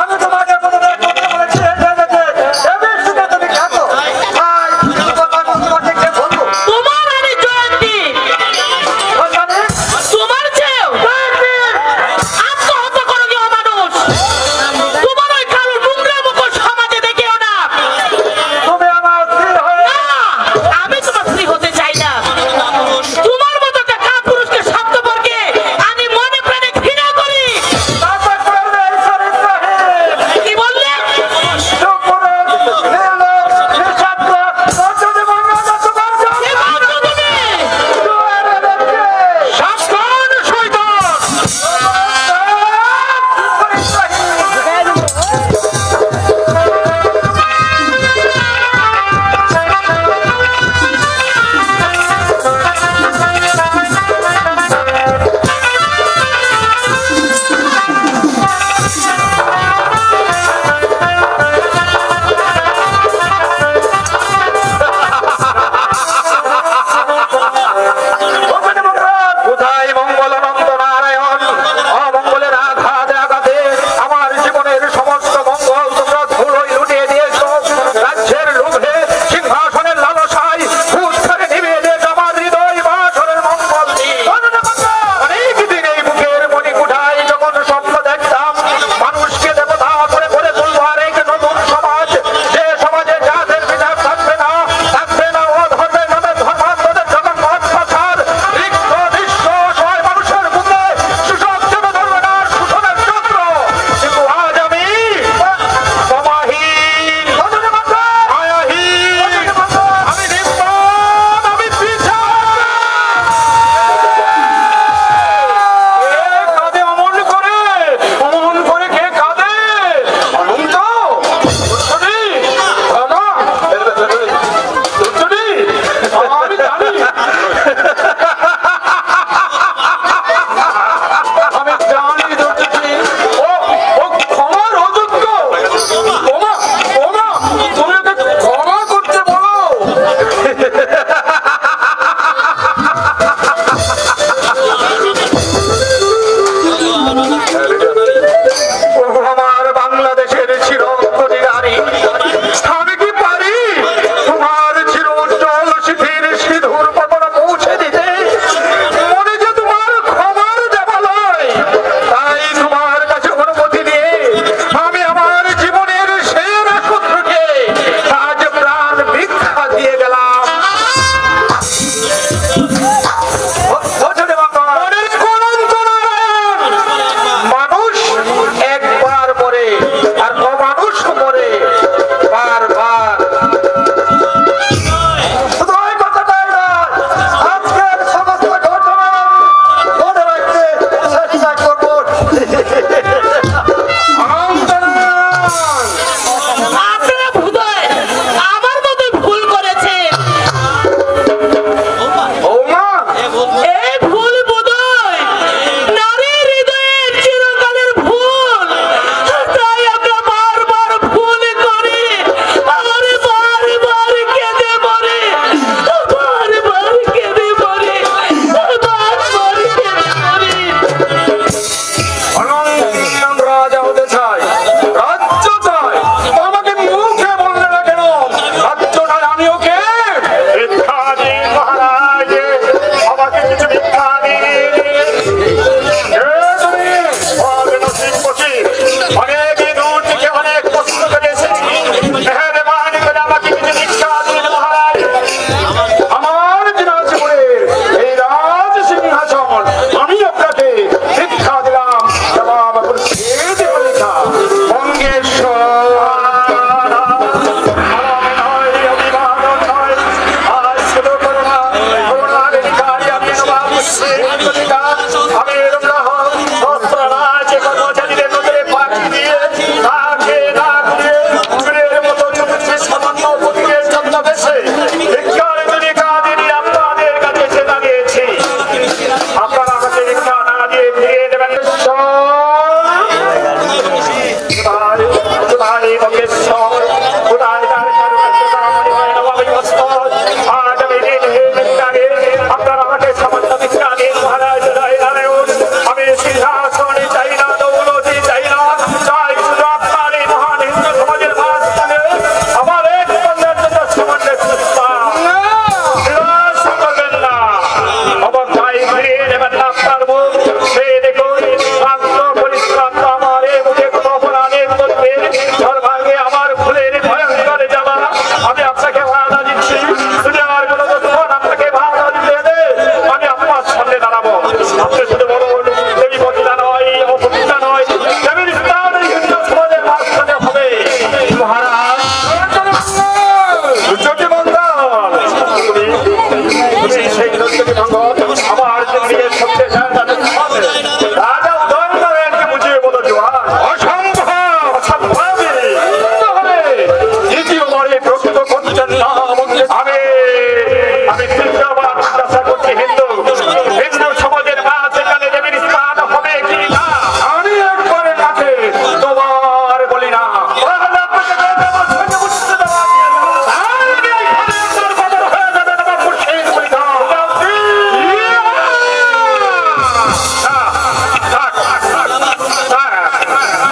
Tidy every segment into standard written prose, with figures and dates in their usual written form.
আমি তোমাকে কোনোদিন কথা বলেছি এদের সুখে তুমি থাকো। ভাই কথা তোমাকে কে বলবো? তোমার আমি জয়ন্তী তোমার চেয়েও আত্মহত্যা করো কি অমানুষ। তোমার ওই কালো নোংরা মুখোশ সমাজে দেখেও না। তুমি আমার স্ত্রী হয়ে না, আমি তোমার স্ত্রী হতে চাই না। তোমার মতো একটা কাপুরুষকে স্বার্থপরকে আমি মনে প্রাণে ঘৃণা করি। তারপর করবে ঈশ্বর ইব্রাহিম।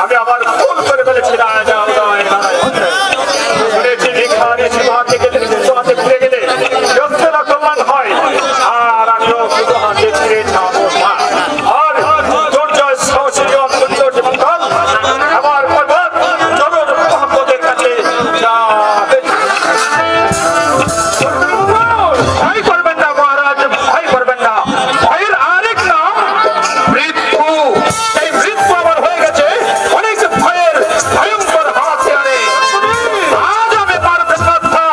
আমি আবার ভুল করে ফেলেছি রাজা উদয় নারায়ণ। শুনেছি ভিখারি সিংহাতে গেলে হাতে ফিরে গেলে যজ্ঞের কল্যাণ হয়, আর আমিও শুধু হাতে ফিরে যাবো না। আর দুর্জয় সাহসী জীবন আমার পর্বত জনর মোহাম্মদের কাছে ভয় করবেন না মহারাজ, ভয় করবেন না। ভয়ের আরেক নাম মৃত্যু। এই মৃত্যু আমার হয়ে গেছে অনেক ভয়ের ভয়ঙ্কর হাতিয়ারে। আজ আমি পারবেন না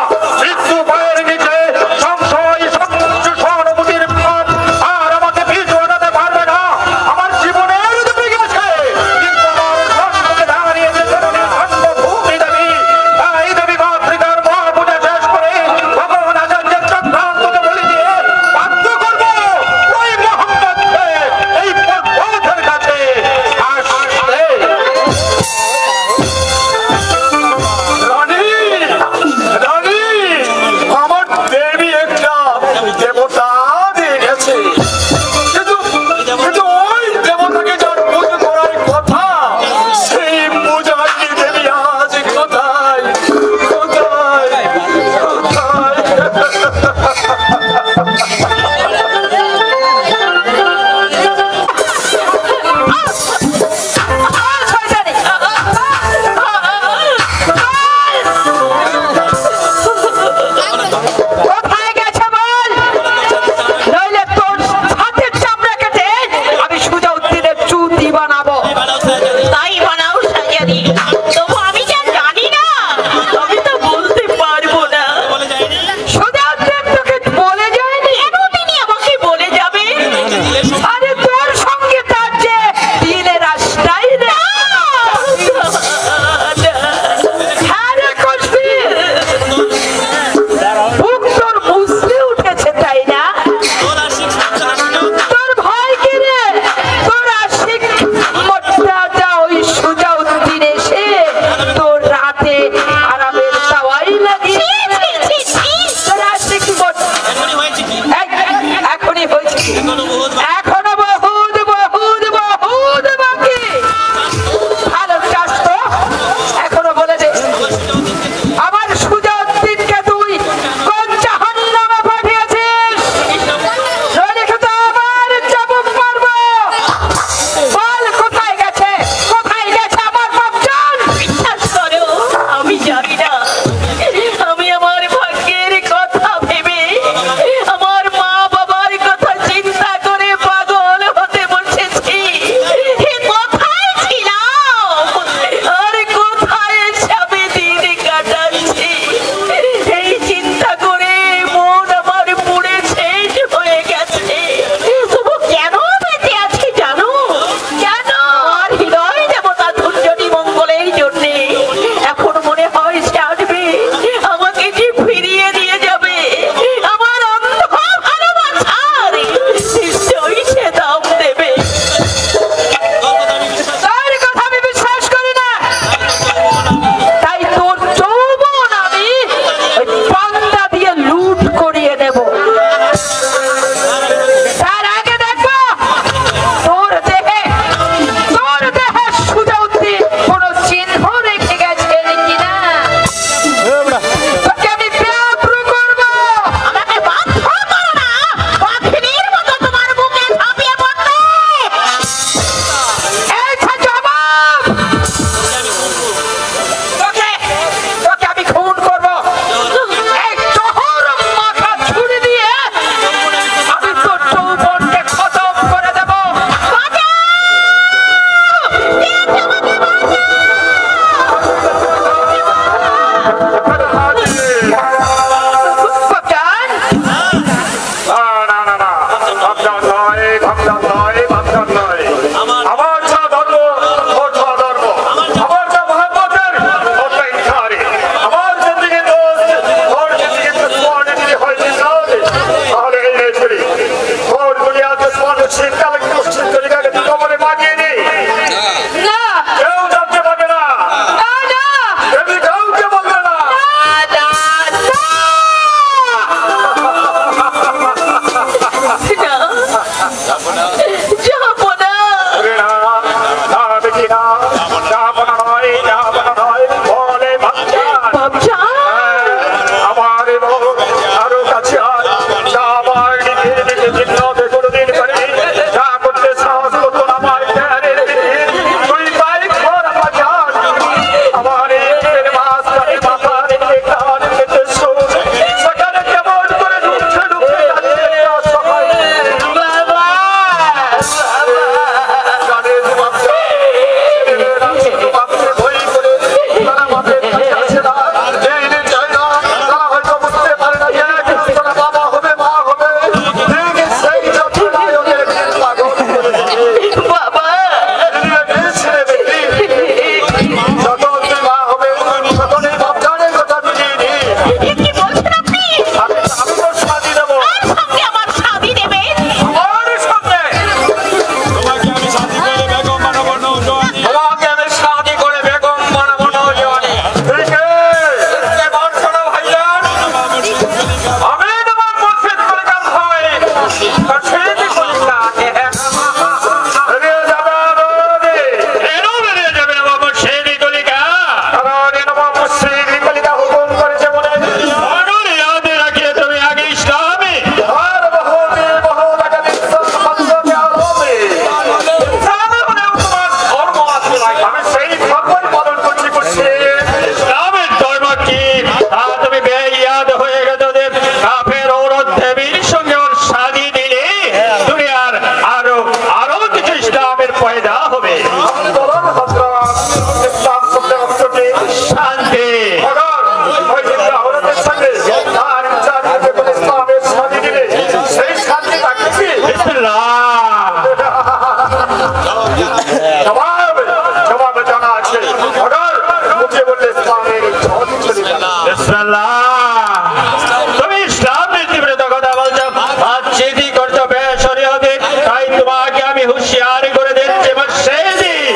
স্বীকার করে দিচ্ছে এবং সেই দিন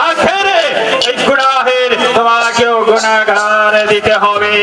আখেরে এই গুনাহের তোমাকেও গুনাহগার দিতে হবে।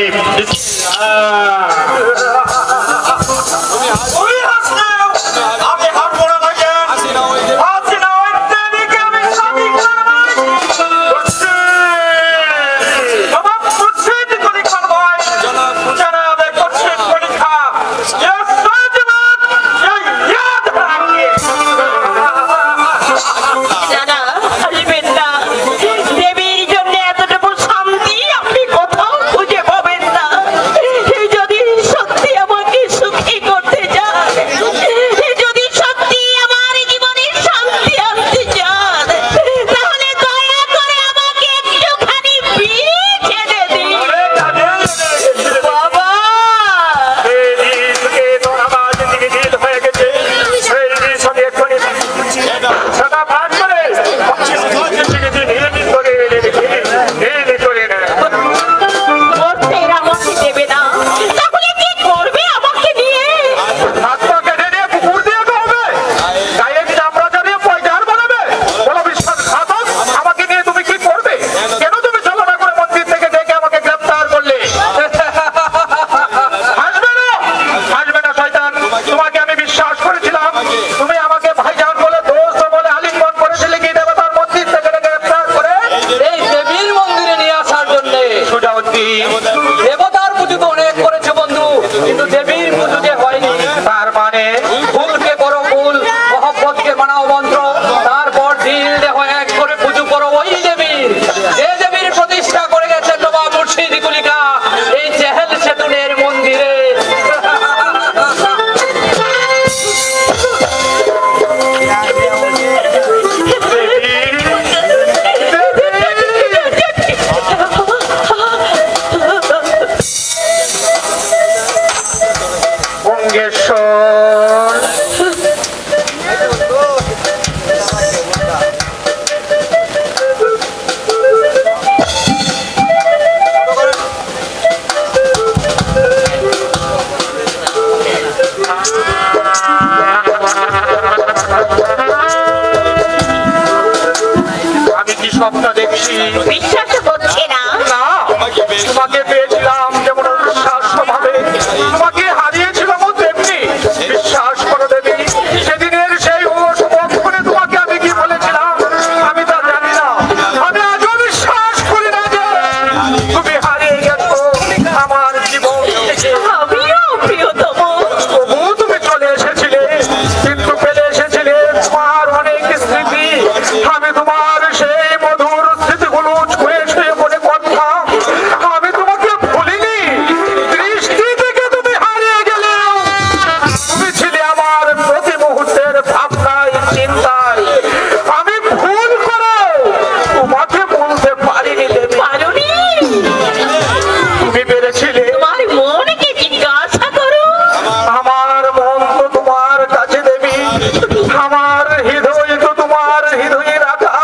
দেবতার পুজো তো অনেক করেছে বন্ধু, কিন্তু দেবীর পুজো যে হয়নি। তার মানে ফুলকে করো ফুল, মহব্বতকে মানাও মন্ত্র, তারপর দিল দেহ এক করে পুজো করো ওই দেবীর। যে দেবীর প্রতিষ্ঠা করে গেছেন নবাব মুর্শিদ কুলিকা এই চেহেল সেতুনের মন্দিরে। আমি কি স্বপ্ন দেখছি? বিশ্বাস হচ্ছে না। না, তোমাকে পেয়েছিলাম যেমন বিশ্বাস ভাবে, তোমাকে হারিয়েছিলাম তেমনি বিশ্বাস করো দেবী। সেদিনের সেই শুভক্ষণে তোমাকে আমি কি বলেছিলাম আমি তা জানি না। আমি আজও বিশ্বাস করি না যে তুমি হারিয়ে গেছো আমার জীবন থেকে। আমিও প্রিয়তম। তবু তুমি চলে এসেছিলে, কিন্তু ফেলে এসেছিলে তোমার অনেক স্মৃতি। আমি তোমার সেই মধুর স্মৃতিগুলো ছুঁয়ে ছুঁয়ে মনে করতাম। আমি তোমাকে ভুলিনি। দৃষ্টি থেকে তুমি হারিয়ে গেলে, তুমি ছিলে আমার প্রতি মুহূর্তের ভাবনায় চিন্তায়। আমি ভুল করে তোমাকে বলতে পারিনি দেবী। পারোনি? তুমি পেরেছিলে। তোমার মনকে জিজ্ঞাসা করো। আমার মন তো তোমার কাছে দেবী, আমার হৃদয় তো তোমার হৃদয়ে রাখা।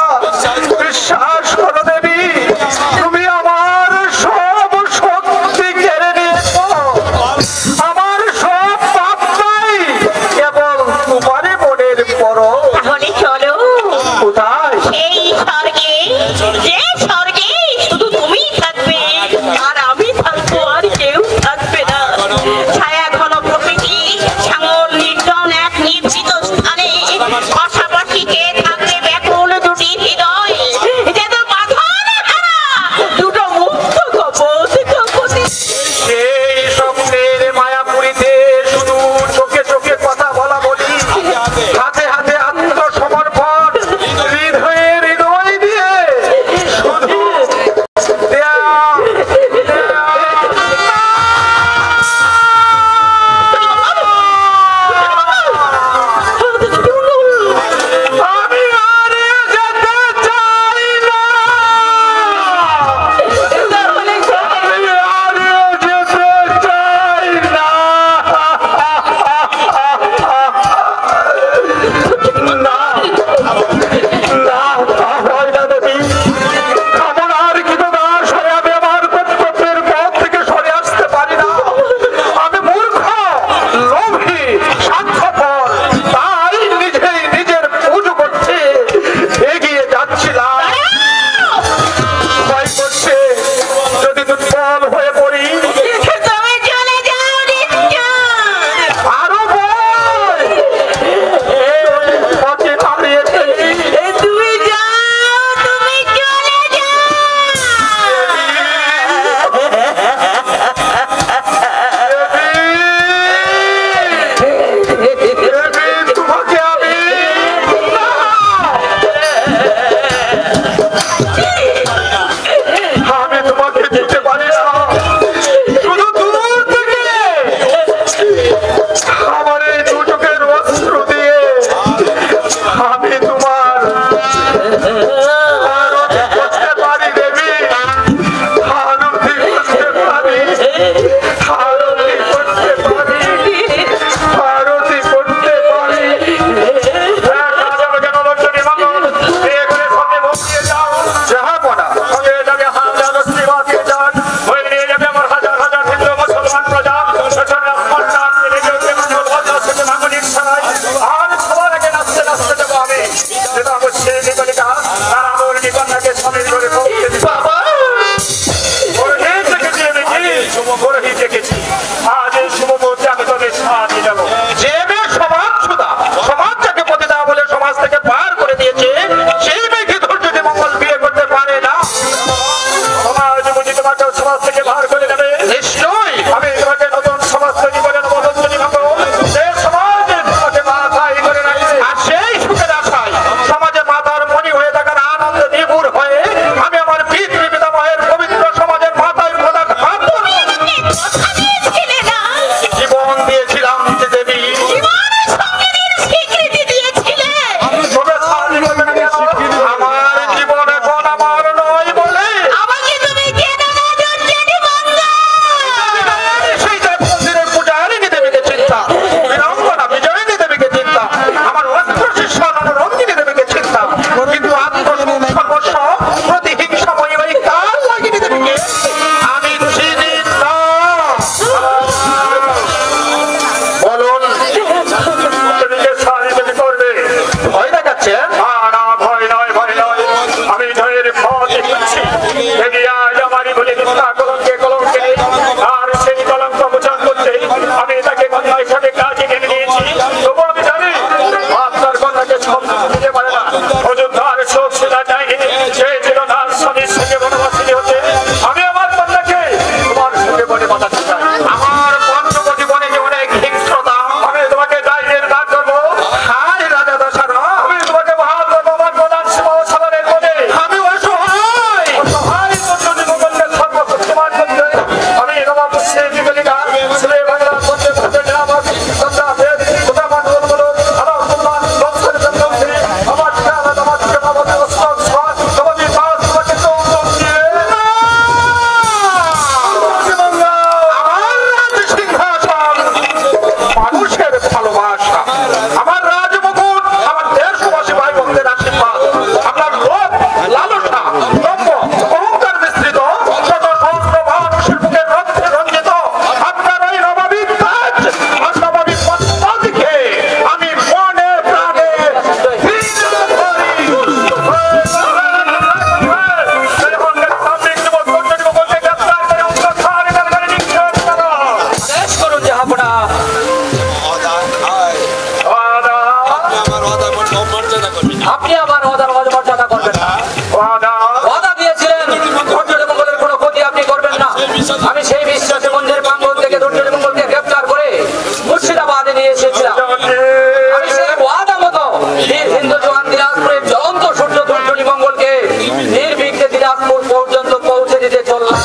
আমার ওদের মর্যাদা করবেন না। ওয়াদা দিয়েছিলেন ধৈর্য মঙ্গলের কোনো ক্ষতি আপনি করবেন না। আমি সেই বিশ্বাসে মন্দির প্রাঙ্গণ থেকে ধৈর্য মঙ্গলকে গ্রেফতার করে মুর্শিদাবাদে নিয়ে এসেছিলাম। আমি সেই ওয়াদা মতো বীর হিন্দু জওয়ান দিনাজপুরের জ্বলন্ত সূর্য ধৈর্য মঙ্গলকে নির্বিঘ্নে দিনাজপুর পর্যন্ত পৌঁছে দিতে চললাম।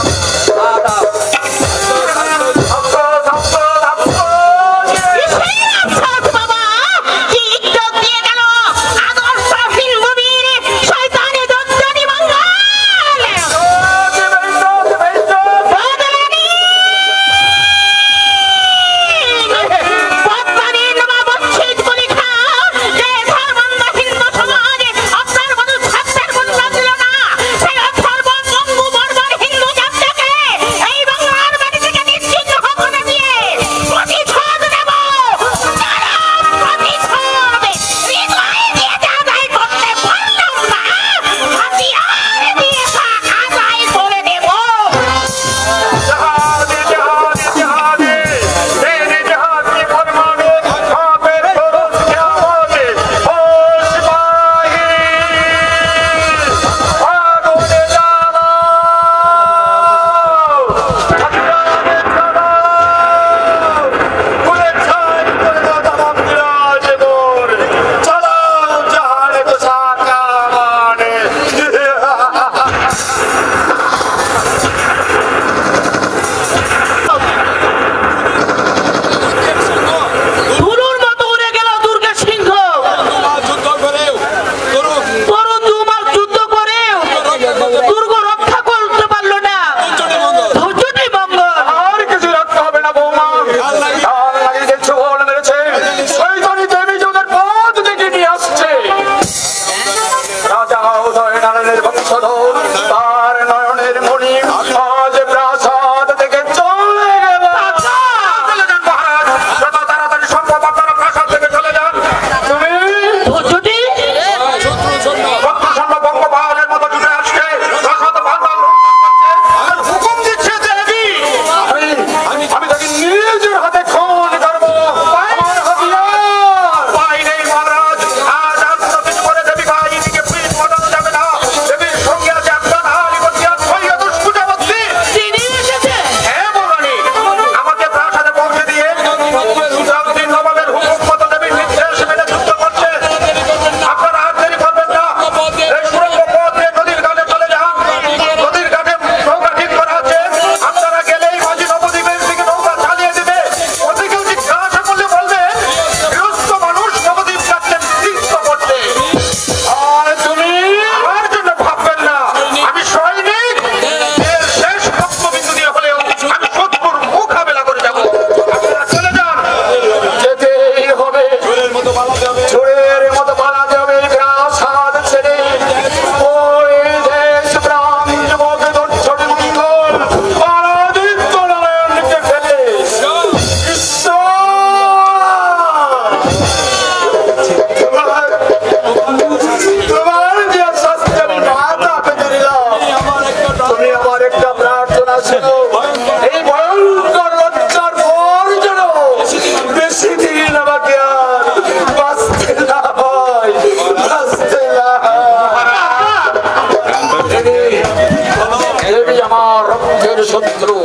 শত্রু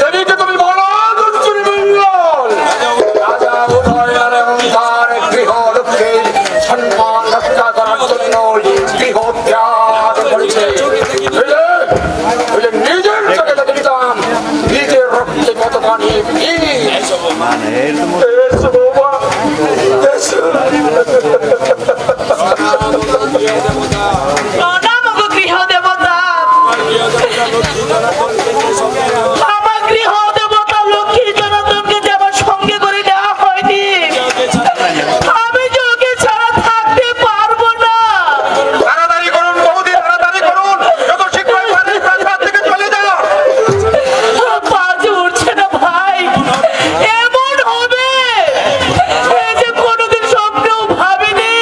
দেবীকে তুমি বলো দুর্জনী মঙ্গল রাজা উদয়ন এবং তার গৃহ লোককে সম্মান রক্ষা করার জন্য গৃহ ত্যাগ করেছে। নিজের চোখে দেখে দিতাম নিজের রক্তে কত পানি আমার গৃহ দেবতা লক্ষ্মী জনার্দনকে যে আমার সঙ্গে করে নেওয়া হয়নি, আমি যে ওকে ছাড়া থাকতে পারবো না। তাড়াতাড়ি করুন বৌদি, তাড়াতাড়ি করুন, যত শীঘ্র পারেন প্রাসাদ থেকে চলে যাও। পাঁচ উঠছে না ভাই, এমন হবে এই যে কোনোদিন স্বপ্নেও ভাবিনি,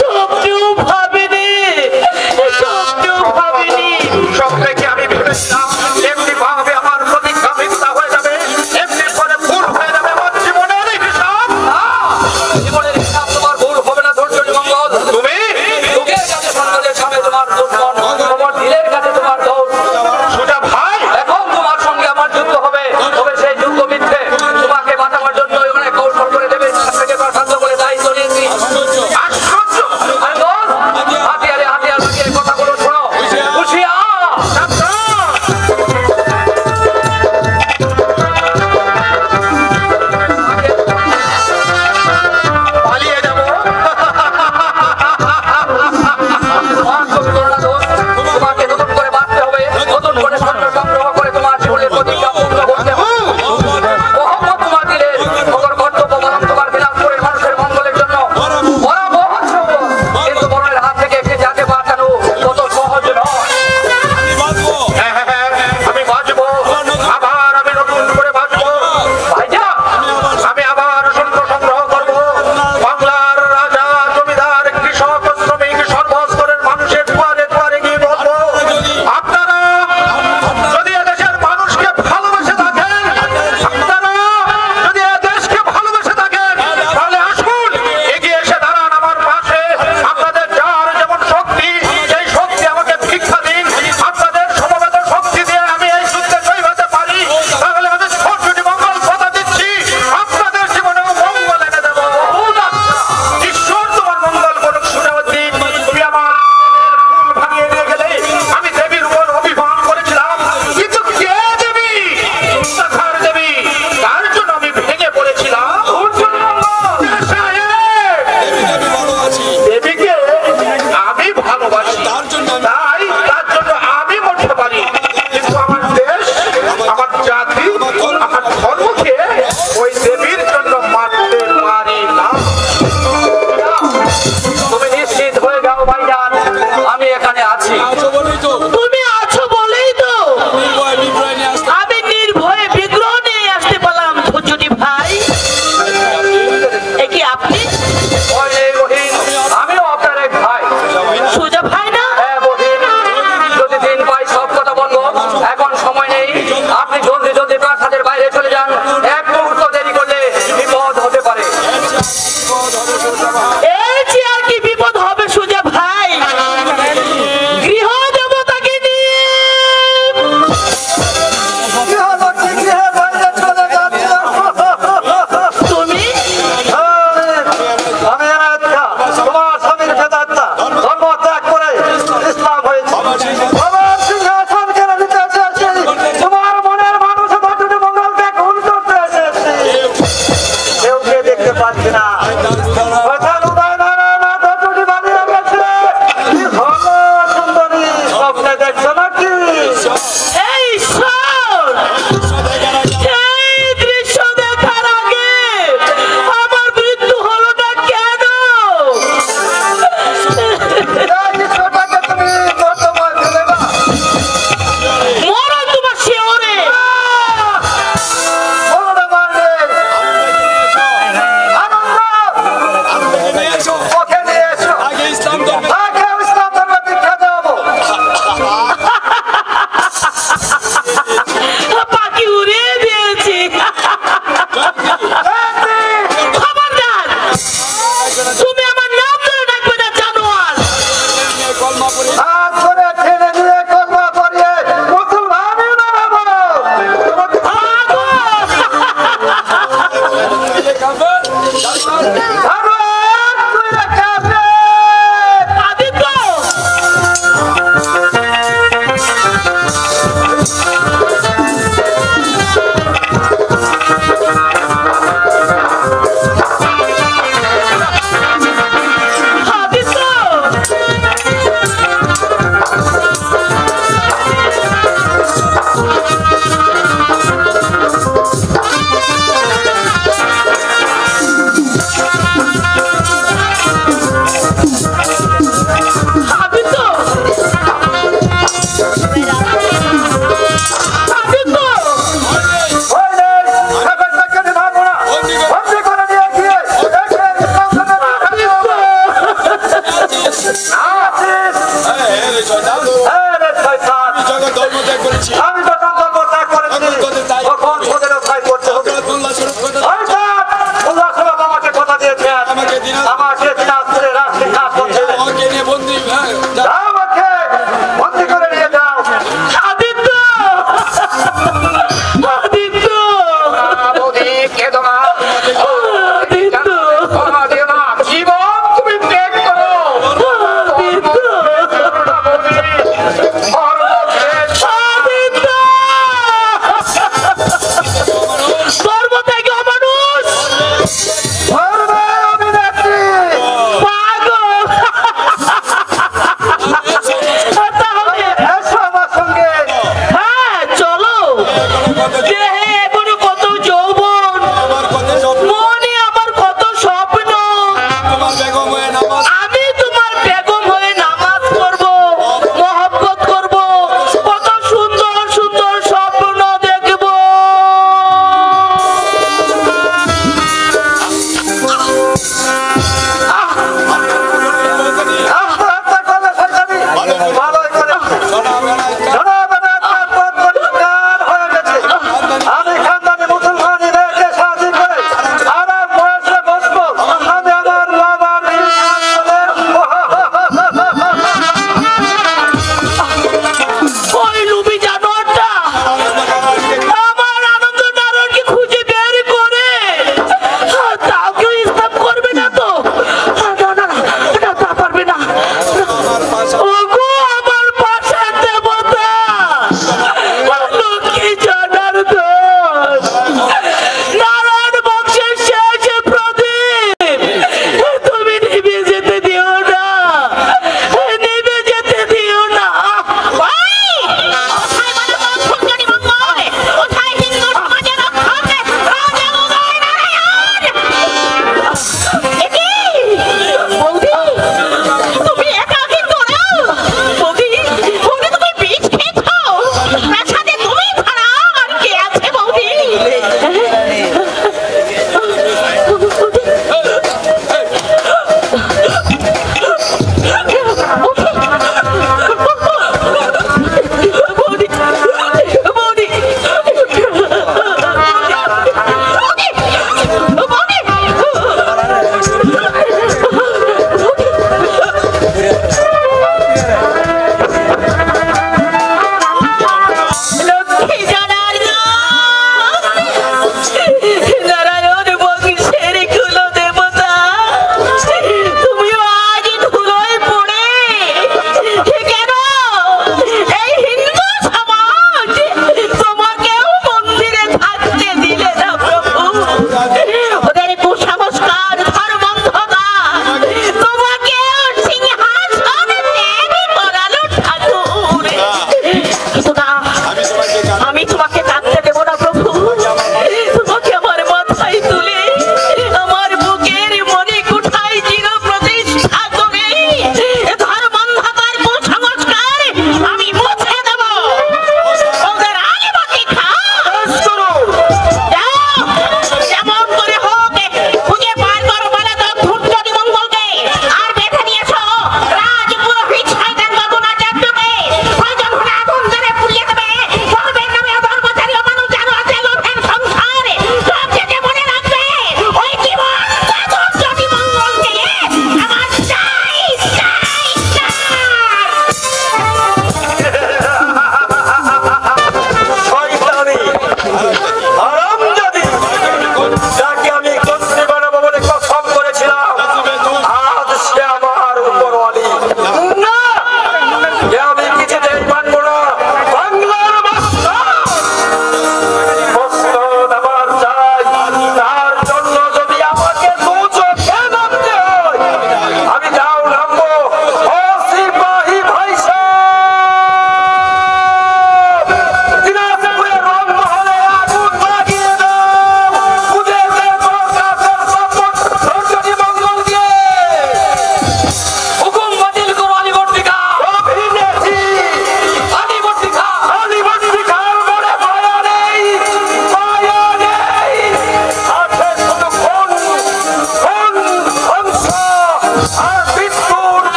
স্বপ্নেও ভাবিনি।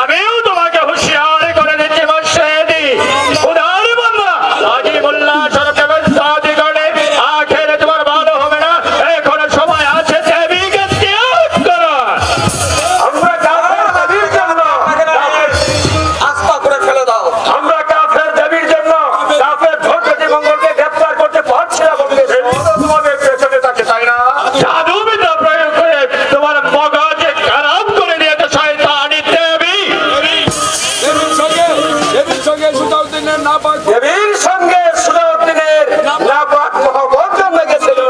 আমিও তোমাকে হুঁশিয়ার করে দিচ্ছি মর্শেদি উদার বান্দা আজি মোল্লা সরকারের সাথে করে আখেরে তোমার ভালো হবে না এখন সময় আছে দেবীকে ত্যাগ করো আমরা কাফের দেবীর জন্য আস্থা করে ফেলে দাও। আমরা কাফের দেবীর জন্য কাফের ধর্মী মঙ্গলকে গ্রেফতার করতে পারছি না বলতে তোমাদের পেছনে থাকে তাই না জাদু বিদ্যা প্রয়োগ করে তোমার মগজে খারাপ করে দিয়েছে শয়তানি দেবী দেবীর সঙ্গে সুতাউদ্দিনের নাপাক দেবীর সঙ্গে সুলাউদ্দিনের নাপাক মহব্বত জন্মে গেছিল।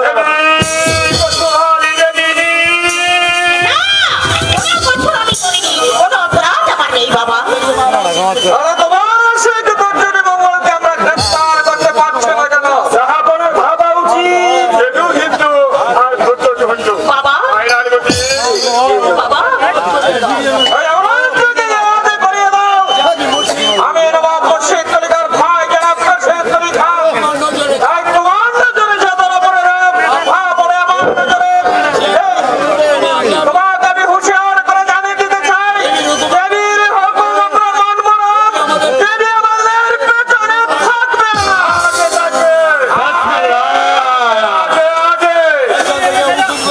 তাহলে তোমার সেই ধর্মী মঙ্গলকে আমরা গ্রেফতার করতে পারছি না কেন? জাহাপনার ভাবা উচিত হিন্দু হিন্দু আর ধৈর্য হিন্দু বাবা। আইনার গতি বাবা এই আমাদেরকে ইয়াদ করিয়ে দাও। আমি নবাব মুর্শিদ কলিকার ভাই জনাব মুর্শিদ কলি খান। তাই তোমার নজরে যাতারা পড়ে পড়ে আমার নজরে তোমাকে আমি হুঁশিয়ার করে জানিয়ে দিতে চাই দেবীর হুকুম আমরা মানব না। দেবী আমাদের পেছনে থাকবে না। আগে থাকবে। আগে।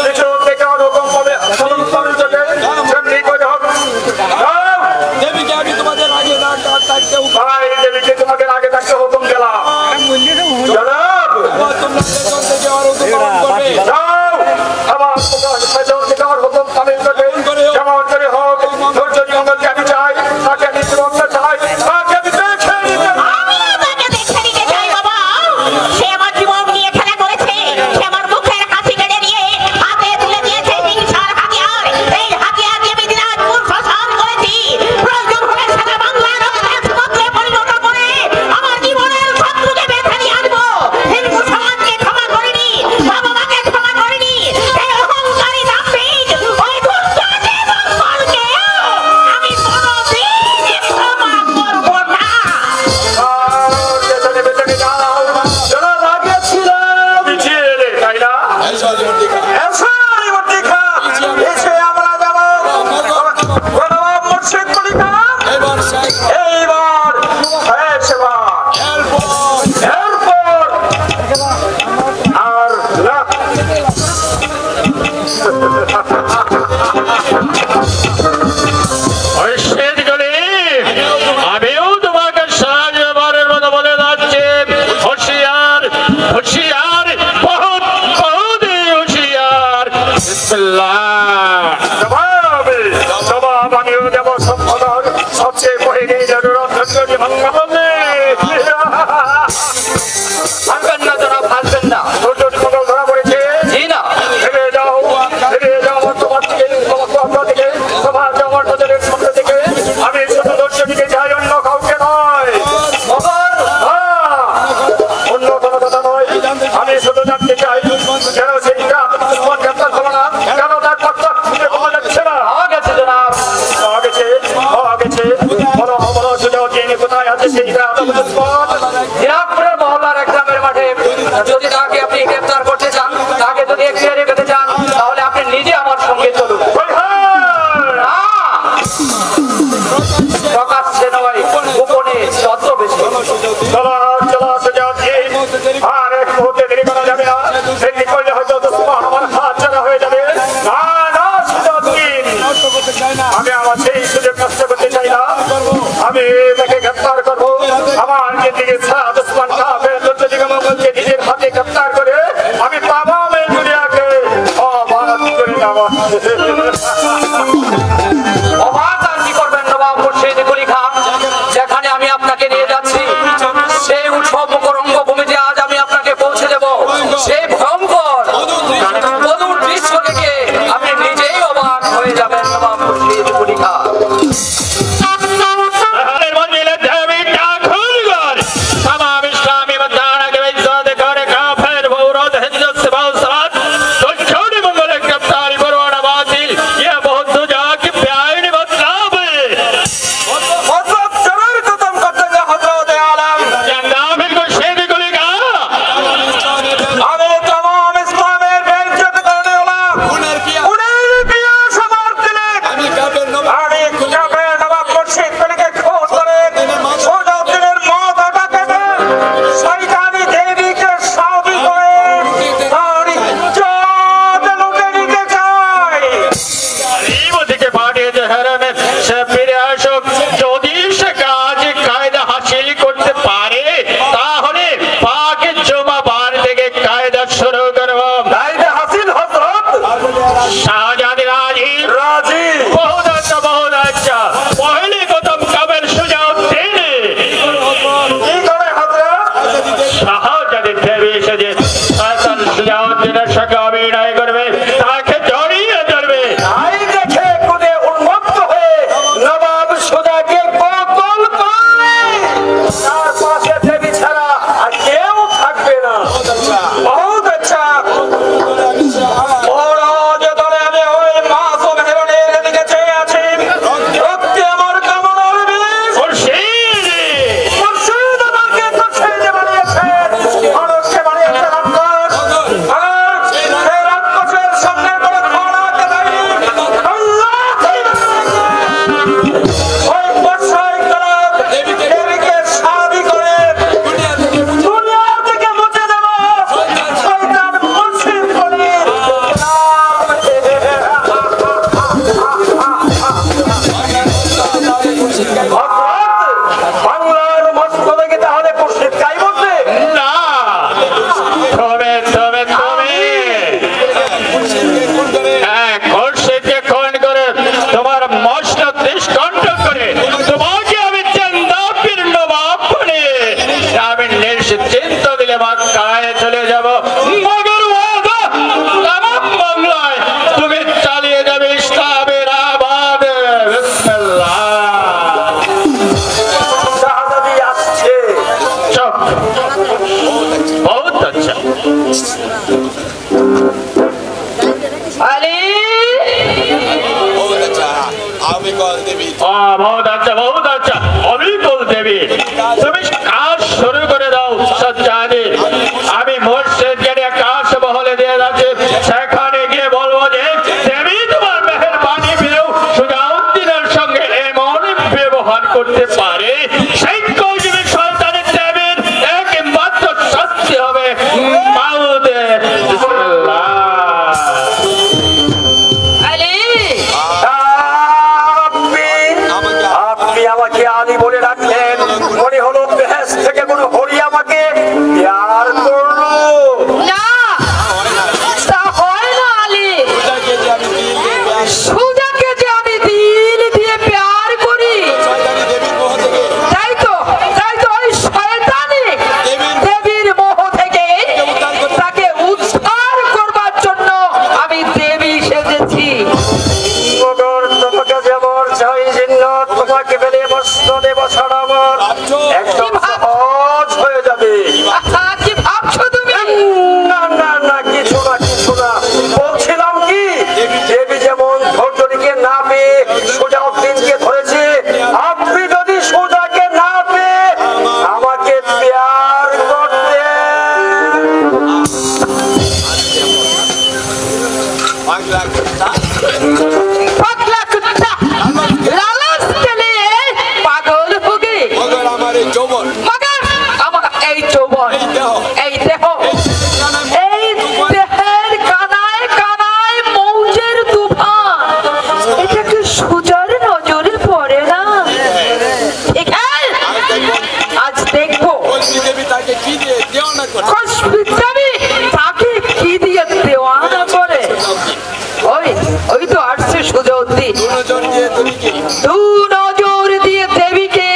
কিছু থেকে ওরকম ভাবে সমস্ত চোখে সেমনি করে হবে যাও। দেবীকে আমি তোমাদের আগে থাকতে ভাই দেবীকে তোমাদের আগে থাকতে হুকুম দিলাম জনাব তোমরা পেছন থেকে আরো পালন করবে। যাও আমার পেছন থেকে আমার হুকুম পালন করবে যেমন করে হোক ধৈর্য মঙ্গলকে আমি চাই তাকে আমি সুরক্ষা চাই তাকে আমি দেখে নিতে আমিও তাকে দেখে নিতে চাই বাবা। সে আমার জীবন নিয়ে খেলা করেছে। সে আমার মুখের হাসি কেড়ে নিয়ে হাতে তুলে দিয়েছে হিংসার হাতিয়ার। এই হাতিয়ার দিয়ে আমি দিনাজপুর শ্মশান করেছি। প্রয়োজন হলে সারা বাংলার রক্তের সমুদ্রে পরিণত করে আমার জীবনের শত্রুকে বেঁধে নিয়ে আসবো। হিন্দু সমাজকে ক্ষমা করিনি, বাবা মাকে ক্ষমা করিনি। এই অহংকারী দাম্ভিক ওই দুর্গাকে মঙ্গলকে আমি কোনোদিন ক্ষমা করবো না। পেছনে পেছনে যাও জনাব আগিয়েছিলাম পিছিয়ে এলে তাই না এসো আলিবর্দী খান। এসে আমরা যাব নবাব মুর্শিদ কলি খান। এবার শেষ। এইবার শেষবার এরপর আর না ঐশ্বরিক গলি আমিও তোমাকে সাহায্যবারের মতো বলে যাচ্ছি হুঁশিয়ার হুঁশিয়ার বহুত বহুত হুঁশিয়ার জবাব আমিও দেব সম্পদর সবচেয়ে পহিনী জরুরত ধৈর্য মঙ্গলে ভাববেন না জনাব, ভাববেন না। ধৈর্য মঙ্গল ধরা পড়েছে জি না। ফিরে যাও তোমার থেকে তোমার থেকে তোমার জমর নজরের মধ্যে থেকে আমি শুধু দর্শনীকে চাই অন্য কাউকে নয় অন্য কোনো কথা নয় আমি শুধু জানতে চাই কেন সেই তোমার গ্রেপ্তার হলো না কেন তার পত্র খুঁজে পাওয়া যাচ্ছে না পাওয়া গেছে জনাব। পাওয়া গেছে বলো বলো সুযোগ জেনে কোথায় আছে সেই দিনাজপুরের মহল্লার এক গ্রামের মাঠে যদি তাকে আপনি গ্রেফতার করতে চান, তাকে যদি এখতিয়ারে পেতে চান, তাহলে আপনি নিজে আমার সঙ্গে চলুন। না, প্রকাশ্যে নয়, গোপনে, ছদ্মবেশে। চলো সুযোগ আর এক মুহূর্তে দেরি করা যাবে না দেরি করলে হয়তো আমার হাত ছাড়া হয়ে যাবে না না সুযোগ আমি আমার সেই সুযোগ নষ্ট করতে চাই না আমি তাকে গ্রেফতার করবো আমার দিকে দুশ্মন কাফের দুর্যোগে মঙ্গলকে নিজের হাতে গ্রেফতার করে আমি পাবো এই দুনিয়াকে অবাধ করে দেওয়া অবাক আর কি করবেন নবাব মুর্শিদ কলি খান? যেখানে আমি আপনাকে নিয়ে যাচ্ছি সেই উৎসব মুখর রঙ্গভূমিতে আজ আমি আপনাকে পৌঁছে দেব। সেই ভয়ঙ্কর মধুর দৃশ্য দেখে আপনি নিজেই অবাক হয়ে যাবেন নবাব মুর্শিদ কলি খান। बहुत সে ফিরে আসুক। যদি সে কাজ কায়দা হাসিল করতে পারে তাহলে পাকে জমা বার থেকে কায়দা শুরু করব। কায়দা হাসিল হযরত। শাহজাদি রাজি রাজি। বহুত আচ্ছা বহুত আচ্ছা। পহলে কদম কাবের সুজাউদ্দিন কি করে হযরত? শাহজাদি দেবী সেজে শয়তান সুজাউদ্দিনের সঙ্গে অভিনয় করবে, তাকে জড়িয়ে ধরবে। তাই দেখে কোনে উন্মত্ত হয়ে নবাব সুজাকে কতল করলে তার পাশে দেবী ছাড়া আর কেউ থাকবে না। বহুত আচ্ছা। মহারাজ দলে আমি ওই মাসুম হেরনের দিকে চেয়ে আছি। রক্তে আমার কামনার বীজ। মুর্শিদ মুর্শিদ আমাকে তুচ্ছিদ বানিয়েছেন, মানুষকে বানিয়েছেন রাক্ষস। আর সেই রাক্ষসের সামনে কোনো খড়াতে নাই। আল্লাহ ওই বর্ষায় কালাম দেবীকে শাদি করে দুনিয়া থেকে মুছে দেব। শয়তান মুর্শিদ বলে বাংলার মস্তকে তাহলে মুর্শিদ কাই বলছে? না, তবে তবে তুমি খুরশিদকে খুন করে তোমার মসনদ নিষ্কণ্ঠ করে তোমাকে আমি চন্দাপীর নবাব বানিয়ে আমি নিশ্চিন্ত দিলে মক্কায় চলে যাব। মগর ওয়াদা তামাম বাংলায় তুমি চালিয়ে যাবে ইসলামের আবাদ। বিসমিল্লাহ। শাহজাদি আসছে। চুপ। বহুত আচ্ছা। আলী बहुत अच्छा बहुत अच्छा। अबिकुल देवी তুমি কাজ শুরু করে দাও। সজ্জাদি আমি মুর্শিদকে নিয়ে কাজ বহলে দিয়ে যাচ্ছি। সেখানে গিয়ে বলবো যে দেবী তোমার মেহেরবানি পেয়েও সুজাউদ্দিনের সঙ্গে এমন ব্যবহার করতে পারে সেই কৌজীবী শয়তানের দেবীর একমাত্র শাস্তি হবে মাউত। বিসমিল্লাহ। আলী আপনি আমাকে আলী বলে রাখলেন, মনে হলো বেহেশ থেকে কোন হরি আমাকে প্যার করলো। না, তা হয় না আলী। সুজাকে যে আমি দিল দিয়ে প্যার করি, তাই তো ওই শয়তানি দেবীর মোহ থেকে তাকে উদ্ধার করবার জন্য আমি দেবী সেজেছি। মগর তোমাকে যেমন চাই জিন্নাত তোমাকে পেলে মসনদে বসানো আমার একদম সহজ হয়ে যাবে। আহা, কি ভাবছো তুমি? না না না, কিছু না কিছু না। বলছিলাম কি, দেবী যেমন ধৈর্যকে না পেয়ে সুজাউদ্দিনকে ধরেছে, আপনি যদি সুজাকে না পেয়ে আমাকে প্যার করতেন। পাগলা কুত্তা, লালচ के लिए পাগল हो गए। मगर আমার এই যৌবন, এই দেহ, এই দেহের কানায় কানায় মৌজের তুফান, এটা কি সুজার নজরে পড়ে না? ঠিক আছে, আজ দেখবো খুশবি তাকে কি দিয়ে দেওয়ানা করে। ওই তো আসছে সুজাউদ্দিন, দু নজর দিয়ে দেবীকে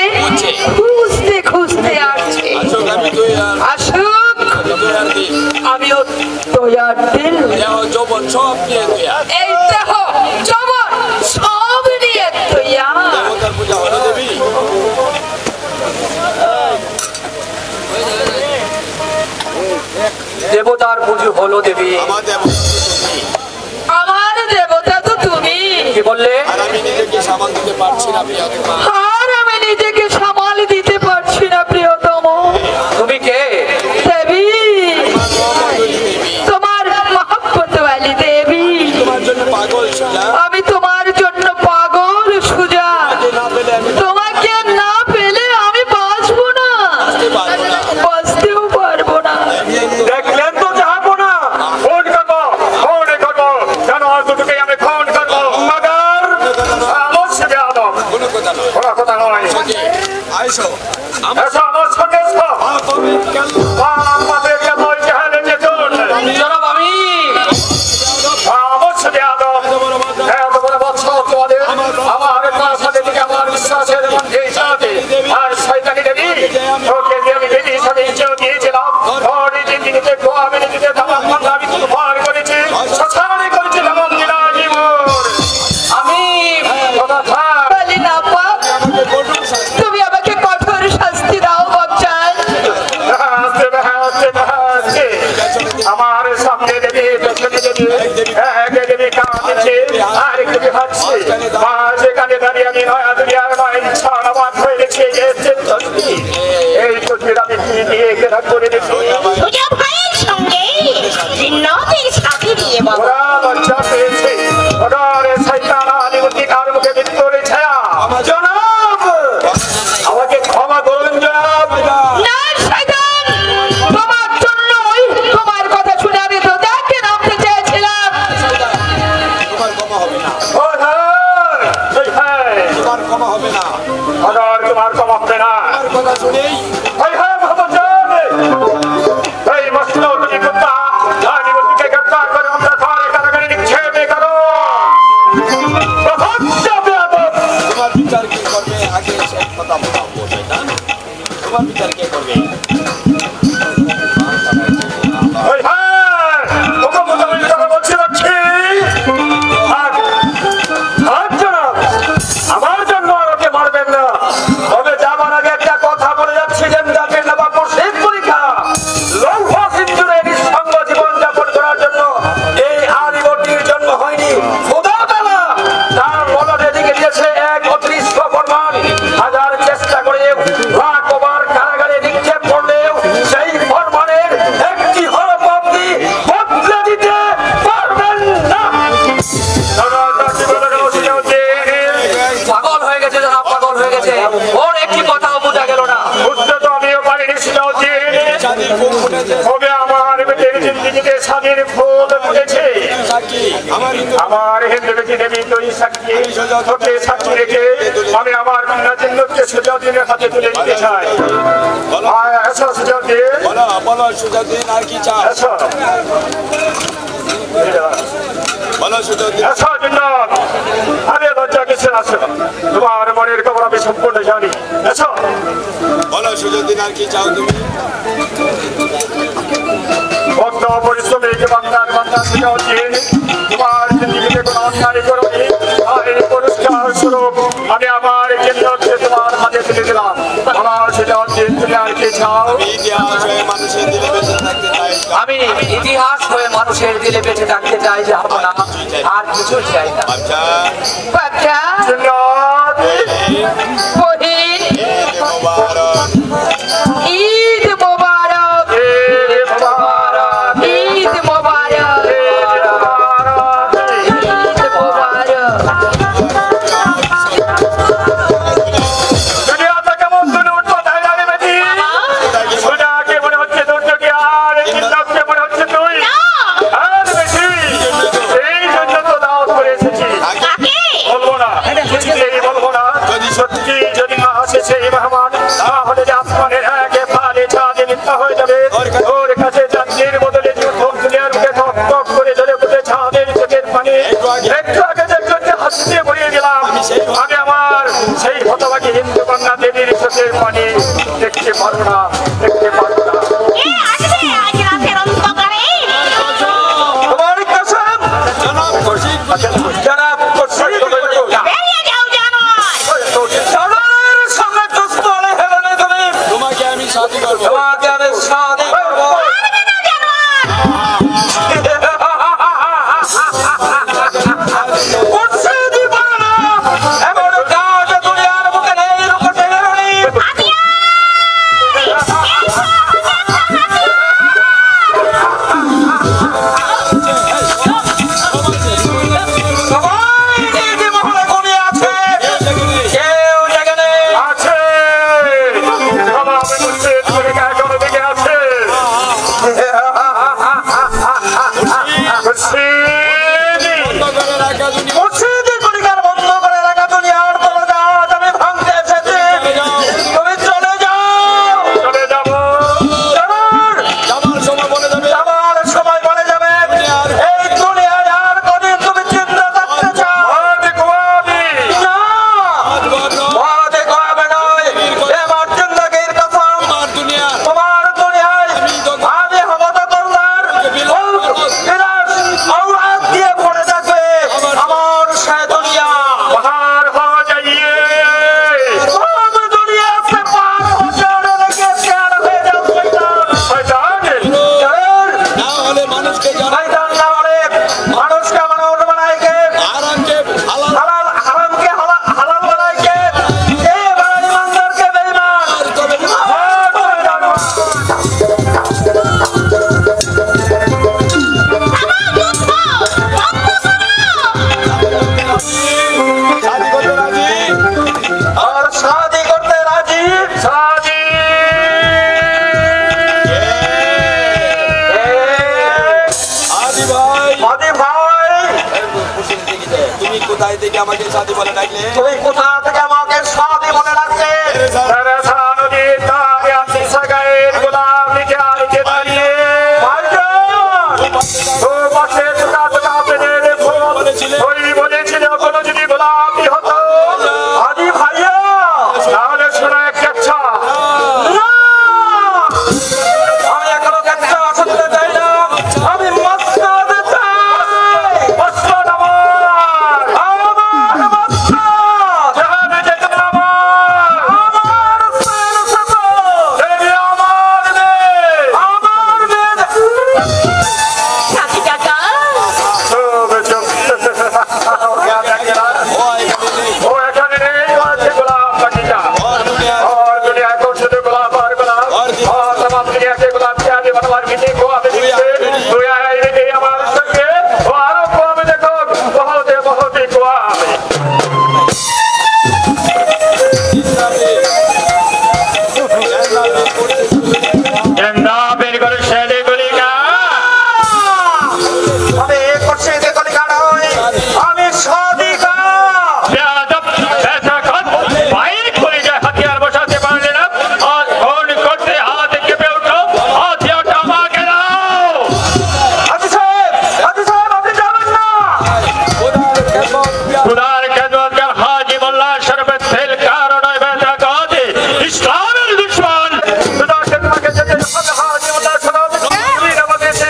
খুঁজতে খুঁজতে আসছে। আসুক, আমিও তৈয়ার দিল। এই দেহ যৌবন সব নিয়ে তৈয়ার। দেবতার পুজো হলো দেবী। আমার দেবতা তো তুমি। কি বললে? আর আমি নিজেকে সামাল দিতে পারছি না প্রিয়তম। তুমি কে? দেবী, তোমার মহব্বত वाली দেবী। আমি তোমার জন্য পাগল সুজা। তোমাকে না পেলে আমি বাঁচবো না, বাঁচতেও পারবো না। দেখলেন তো যাবো না। ফোন করবো জানো দুটোকে আমি ফোন করবো। মগর মুর্শিদ আদম কোনো কথা নয়। কোনো কথা নয়। আইসো এসো আমার সঙ্গে এসো। তবে কেন আমাদের কেন জেহালে যেতুন? জনাব আমি অবশ্য বেয়াদব। এত বড় বৎসর তোমাদের আমার প্রাসাদের দিকে আমার বিশ্বাসের মধ্যে সাথে আর শয়তানি দেবী ওকে যে আমি বেদির সাথে ইচ্ছেও দিয়েছিলাম ওর দিদিতে গোয়াবে দিতে ধামাক মাথা আমি তুমি ভার করেছি শ্মশানে করেছি ধামাক দিলা জীবন আমি কথা থাক। বলি না আপা, আমাকে কঠোর শাস্তি তুমি আমাকে কঠোর শাস্তি দাও বাপজান। হাসতে হাসতে হাসতে আমার সামনে দেবী পেছনে দেবী এক দেবী কাঁদছে আর এক দেবী হাসছে সেখানে দাঁড়িয়ে আমি নয়া দুনিয়ার নয় ছাড়া বাদ হয়ে রেখে গেছে এই তসবির আমি কি দিয়ে ঘেরা করে দিচ্ছি সুজা ভাইয়ের সঙ্গে জিন্নতের সাথে দিয়ে বাবা। ওরা লজ্জা পেয়েছে ওরে শয়তান আলিমুদ্দিন কার মুখে ভিতরে ছায়া জনাব আমাকে ক্ষমা করুন জনাব না শয়তান, তোমার জন্যই তোমার কথা শুনে আমি রোজাকে নামতে চেয়েছিলাম। তোমার ক্ষমা হবে না, তোমার তোমার ক্ষমা হবে না। তোমার কম হবে না তোমার কথা শুনেই মোহাম্মদ জান এই মসজিদ তুমি কুত্তা আলিমুদ্দিনকে গ্রেফতার করে আমরা ঘরে কারাগারে নিক্ষেপে করো তোমার বিচার কে করবে আগে সে কথা বলবে না। তোমার বিচার কে করবে? আমার জন্য ওকে মারবেন না তবে যাবার আগে একটা কথা বলে যাচ্ছি যে জাতির নবাব মুর্শিদ পরীক্ষা লৌহ সিন্ধুরে নিঃসঙ্গ জীবন যাপন করার জন্য এই আলিবর্তীর জন্ম হয়নি খোদা তাআলা তার মদদে দিকে দিয়েছে এক অদৃশ্য ফরমান হাজার চেষ্টা করে লাখবার কারাগারে নিক্ষেপ করলেও সেই ফরমানের একটি হরফ আপনি বদলে দিতে পারবেন না পাগল হয়ে গেছে জনাব, পাগল হয়ে গেছে। ওর একটি কথাও বোঝা গেল না। বুঝতে তো আমিও পারিনি সিরাজউদ্দিন। চাঁদের ফুল ফুটেছে তবে আমার বেটের জিন্দিগিতে স্বাধীন ফুল ফুটেছে সাক্ষী আমার হিন্দু আমার হিন্দু বেটি দেবী তুই সাক্ষী তোকে সাক্ষী রেখে আমি আমার কন্যা জিন্নতকে সিরাজউদ্দিনের হাতে তুলে দিতে চাই আয় এসো সিরাজউদ্দিন বলো বলো সুজাউদ্দিন আর কি চাও? এসো বলো সুজাউদ্দিন এসো জিন্নত আরে লজ্জা কিসের আসো তোমার মনের খবর আমি সম্পূর্ণ জানি এসো বলো সুজাউদ্দিন আর কি চাও তুমি? ভক্ত পরিশ্রমী বান্দার বান্দা সিরাজউদ্দিন তোমার জিন্দিগিতে কোনো অন্যায় করোনি আর এই পুরস্কার স্বরূপ আমি আমার জিন্নতকে তোমার হাতে তুলে দিলাম আমার সিরাজউদ্দিন তুমি আর কি চাও ইতিহাস হয়ে মানুষের দিলে বেঁচে থাকতে চাই। আমি ইতিহাস হয়ে মানুষের দিলে বেঁচে থাকতে চাই যে হবো না, আর কিছু চাই না। আচ্ছা বাপজান, জিন্নত বহিন, মোবারক ঈদ মোবারক, ঈদ মুবারক ঈদ মোবারক, ঈদ মোবারক। দুনিয়াটা কেমন তুলে উঠবো তাই জানি বেটি সোনাকে মনে হচ্ছে দুর্যোগে আর জিন্নতকে মনে হচ্ছে তুই আর বেশি এই জন্য তো দাওয়াত করে এসেছি কাকে? বলবো না কিছুতেই বলবো না সত্যি যদি না আসে সেই মেহমান তাহলে যে আসমানের একে ফালে চাঁদে মিথ্যা হয়ে যাবে ওর কাছে চাঁদের বদলে দুনিয়ার মুখে টক টক করে জ্বলে উঠে চাঁদের চোখের পানি একটু আগে দেখতে হাসতে বলিয়ে গেলাম আমি আমার সেই হতভাগী হিন্দু কন্যা দেবীর চোখের পানি দেখতে পারবো না দেখতে পারবো না কে আসবে আজ রাতের অন্ধকারে? তোমার কসম জনাব খুরশিদ জনাব বেরিয়ে যাও জানোয়ার। জানোয়ারের সঙ্গে দুশ্মনী হবে না তুমি তোমাকে আমি শাদি করবো। তোমাকে আমি শাদি করবো পারবে না জানোয়ার। মুর্শিদি বলে না এমন কাজ দুনিয়ার বুকে নেই রুখে ফেলেনি সবাই নিজ মহলে ঘুমিয়ে আছে কেউ জেগে নেই আছে আমার মুর্শিদ করে গায়ে কোনো দিকে আছে আমাকে সাথী বলে ডাকলে? তুমি কোথা থেকে আমাকে সাথী বলে ডাকলে? তেরেসা নদীর ধারে আছি সাগায়ের গোলাপ নিচে আলিতে দাঁড়িয়ে। ও পাশে ছোটা ছোটা পেনের ফুল, ওই বলেছিল কোনো যদি গোলাপি হতো, হাজি ভাইয়া তাহলে শোনা একটা ইচ্ছা। আমি এখনো একটা শুনতে চাই না, আমি মসজিদ চাই। মসজিদ আমার, আমার মসজিদ, জাহানে যেতে আমার, আমার সরসব, দেবী আমার মেয়ে। আমার মেয়ে। সাথী কাকা ও এখানে নেই, আছে গোলাপ বাগিচা। और दुनिया को शुद्ध गुलाब और गुलाब और तमाम दुनिया के गुलाब के आगे बनवार मीटिंग को हमें दिखते तो यहाँ ये नहीं हमारे संगे वो आरोप को हमें देखो बहुत ही गुआ हमें जिंदा बिल्कुल शैली गुली का আমি এক করছি দেখো লিখানো হয়, আমি সাদিকা। बेअदब ऐसा कर भाई खोली जाए हथियार बचाते पार लेना और फोन करते हाथ के पे उठो हथियार टमा के लाओ হাজি সাহেব, আপনি যাবেন না। खुदार खिदमत कर हाजी मोल्ला शरबत दिल कारण बेटा गादे इस्लामेर दुश्मन खुदा खिदमत के जैसे हाजी मोल्ला शरबत पूरी नमके से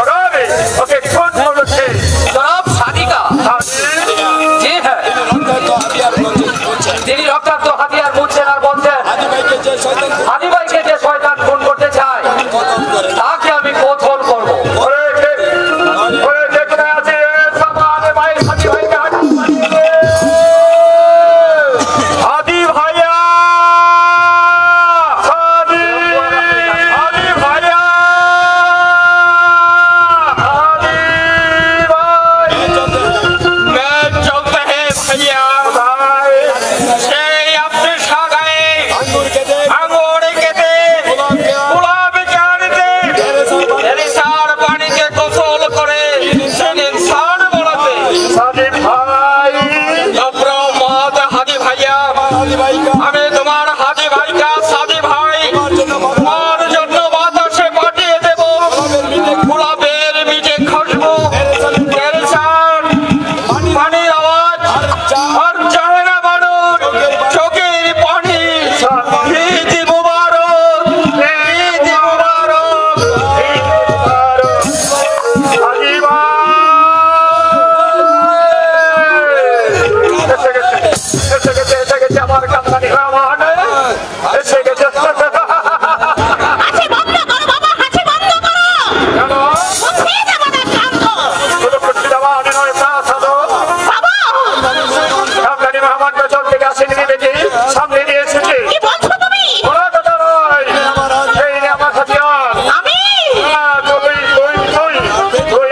और आगे ओके कौन बोल रहे জনাব সাদিকা জি হ্যাঁ, তিনি রক্তাক্ত হাতিয়ার বুঝছেন আর বলছেন হাদি ভাইকে যে শয়তান খুন করতে চায় তাকে আমি কতল করবো। ओए देखना আছে সামানে ভাই হাজি ভাই কে हादी भाइया हादी हादी भाइया हादी भाई मैं चलते हैं भैया भाई से अपने सागाए আঙ্গুর খেতে आंगोड़े के दे गुलाब चार दे तेरे सार पानी के गोसल करे इंसान बोलते हादी भाई अपना मात हादी भैया হাদি ভাইকা আমি তোমার হাজি ভাইকা সাদি ভাই তোমার জন্য বাতাসে পাঠিয়ে দেব গোলাপের বীজে খুশবু কেরসান পানির আওয়াজ আর চাহেরা বানুর চোখের পানি ঈদ মুবারক ঈদ মুবারক ঈদ মুবারক হাজি ভাই এসে গেছে আমার কান্দানি রহমান এসে গেছে হাসি বন্ধ করো বাবা, হাসি বন্ধ করো। কেন মুছিয়ে দেবো না কান্দ। শুধু খুশি দেওয়া নয় তা সাধু বাবা কান্দানি রহমান পেছন থেকে আসেনি দেখি সামনে নিয়ে এসেছে কি বলছো তুমি? ওরা কথা নয় এই নে আমার হাতিয়ার আমি তুই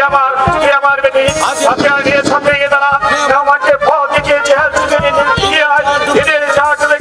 আমার বেটি হাতিয়ার নিয়ে সামনে গিয়ে দাঁড়া রহমানকে ফল দেখিয়ে চেহারা চুকে নিয়ে আয় এদের যা চলে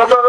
মতো